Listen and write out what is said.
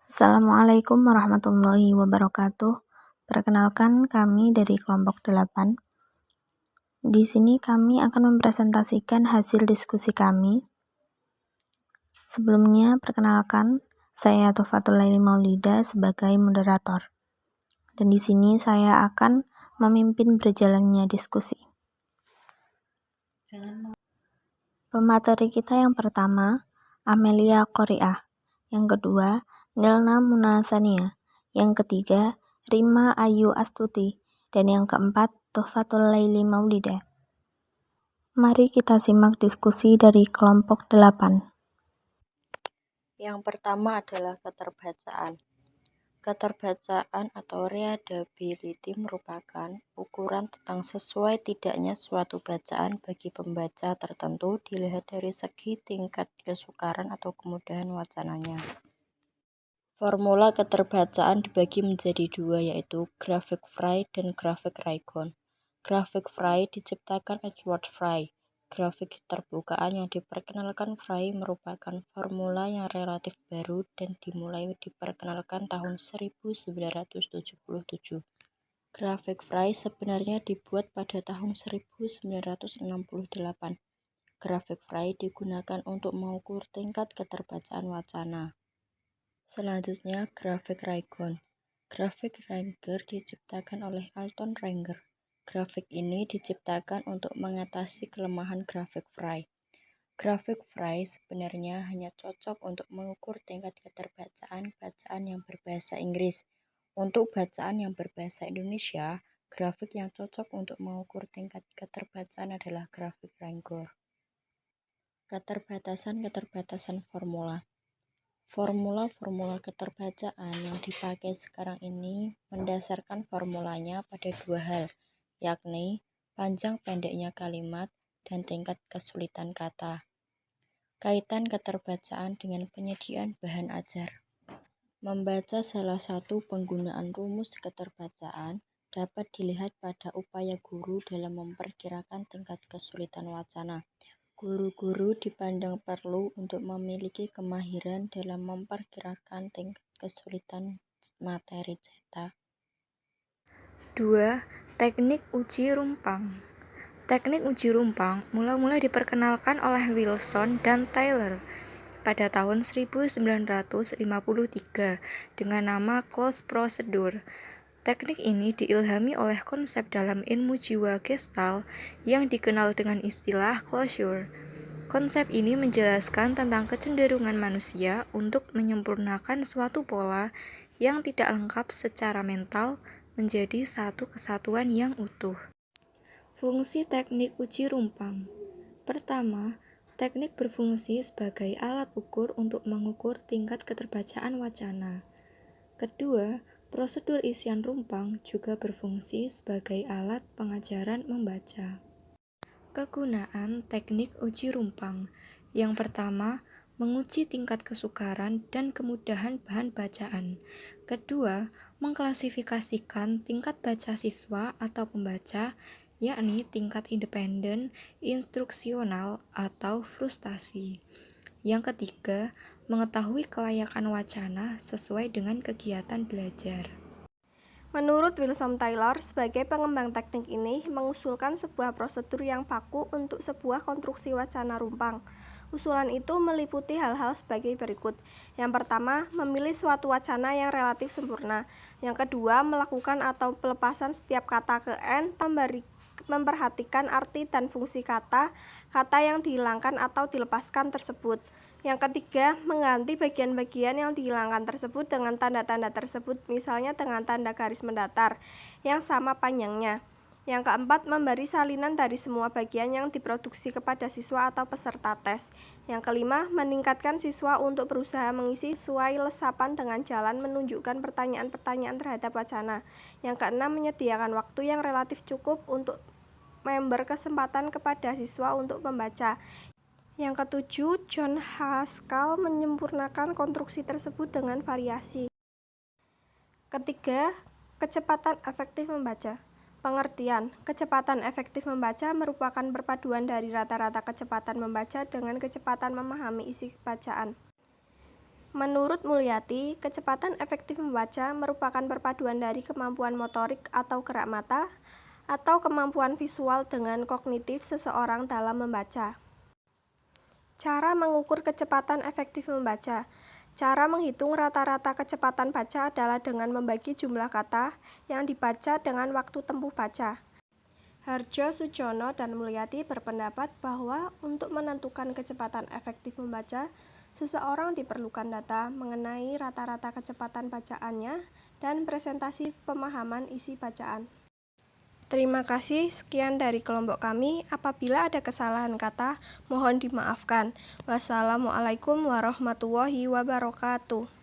Assalamualaikum warahmatullahi wabarakatuh. Perkenalkan, kami dari kelompok 8. Di sini kami akan mempresentasikan hasil diskusi kami. Sebelumnya, perkenalkan, saya Tufatul Laili Maulida sebagai moderator. Dan di sini saya akan memimpin berjalannya diskusi. Pemateri kita yang pertama, Amelia Qoriah. Yang kedua, Nilna Munasania. Yang ketiga, Rima Ayu Astuti. Dan yang keempat, Tufatul Laili Maulida. Mari kita simak diskusi dari kelompok 8. Yang pertama adalah keterbacaan. Keterbacaan atau readability merupakan ukuran tentang sesuai tidaknya suatu bacaan bagi pembaca tertentu dilihat dari segi tingkat kesukaran atau kemudahan wacananya. Formula keterbacaan dibagi menjadi dua, yaitu Graphic Fry dan Graphic Raygon. Graphic Fry diciptakan Edward Fry. Grafik keterbukaan yang diperkenalkan Fry merupakan formula yang relatif baru dan dimulai diperkenalkan tahun 1977. Grafik Fry sebenarnya dibuat pada tahun 1968. Grafik Fry digunakan untuk mengukur tingkat keterbacaan wacana. Selanjutnya, grafik Raygon. Grafik Ranger diciptakan oleh Alton Ranger. Grafik ini diciptakan untuk mengatasi kelemahan grafik Fry. Grafik Fry sebenarnya hanya cocok untuk mengukur tingkat keterbacaan bacaan yang berbahasa Inggris. Untuk bacaan yang berbahasa Indonesia, grafik yang cocok untuk mengukur tingkat keterbacaan adalah grafik Ranger. Keterbatasan formula. Formula-formula keterbacaan yang dipakai sekarang ini mendasarkan formulanya pada dua hal, yakni panjang pendeknya kalimat dan tingkat kesulitan kata. Kaitan keterbacaan dengan penyediaan bahan ajar. Membaca salah satu penggunaan rumus keterbacaan dapat dilihat pada upaya guru dalam memperkirakan tingkat kesulitan wacana. Guru-guru dipandang perlu untuk memiliki kemahiran dalam memperkirakan tingkat kesulitan materi cetak. 2. Teknik uji rumpang. Teknik uji rumpang mula-mula diperkenalkan oleh Wilson dan Taylor pada tahun 1953 dengan nama closed procedure. Teknik ini diilhami oleh konsep dalam ilmu jiwa Gestalt yang dikenal dengan istilah closure. Konsep ini menjelaskan tentang kecenderungan manusia untuk menyempurnakan suatu pola yang tidak lengkap secara mental menjadi satu kesatuan yang utuh. Fungsi teknik uji rumpang. Pertama, teknik berfungsi sebagai alat ukur untuk mengukur tingkat keterbacaan wacana. Kedua, prosedur isian rumpang juga berfungsi sebagai alat pengajaran membaca. Kegunaan teknik uji rumpang. Yang pertama, menguji tingkat kesukaran dan kemudahan bahan bacaan. Kedua, mengklasifikasikan tingkat baca siswa atau pembaca, yakni tingkat independen, instruksional, atau frustasi. Yang ketiga, mengetahui kelayakan wacana sesuai dengan kegiatan belajar. Menurut Wilson Taylor, sebagai pengembang teknik ini mengusulkan sebuah prosedur yang baku untuk sebuah konstruksi wacana rumpang. Usulan itu meliputi hal-hal sebagai berikut. Yang pertama, memilih suatu wacana yang relatif sempurna. Yang kedua, melakukan atau pelepasan setiap kata ke N, memperhatikan arti dan fungsi kata yang dihilangkan atau dilepaskan tersebut. Yang ketiga, mengganti bagian-bagian yang dihilangkan tersebut dengan tanda-tanda tersebut, misalnya dengan tanda garis mendatar yang sama panjangnya. Yang keempat, memberi salinan dari semua bagian yang diproduksi kepada siswa atau peserta tes. Yang kelima, meningkatkan siswa untuk berusaha mengisi sesuai lesapan dengan jalan menunjukkan pertanyaan-pertanyaan terhadap wacana. Yang keenam, menyediakan waktu yang relatif cukup untuk member kesempatan kepada siswa untuk membaca. Yang ketujuh, John Haskell menyempurnakan konstruksi tersebut dengan variasi. Ketiga, kecepatan efektif membaca. Pengertian, kecepatan efektif membaca merupakan perpaduan dari rata-rata kecepatan membaca dengan kecepatan memahami isi bacaan. Menurut Mulyati, kecepatan efektif membaca merupakan perpaduan dari kemampuan motorik atau gerak mata atau kemampuan visual dengan kognitif seseorang dalam membaca. Cara mengukur kecepatan efektif membaca. Cara menghitung rata-rata kecepatan baca adalah dengan membagi jumlah kata yang dibaca dengan waktu tempuh baca. Harjo, Sujono, dan Mulyati berpendapat bahwa untuk menentukan kecepatan efektif membaca, seseorang diperlukan data mengenai rata-rata kecepatan bacaannya dan presentasi pemahaman isi bacaan. Terima kasih, sekian dari kelompok kami. Apabila ada kesalahan kata, mohon dimaafkan. Wassalamualaikum warahmatullahi wabarakatuh.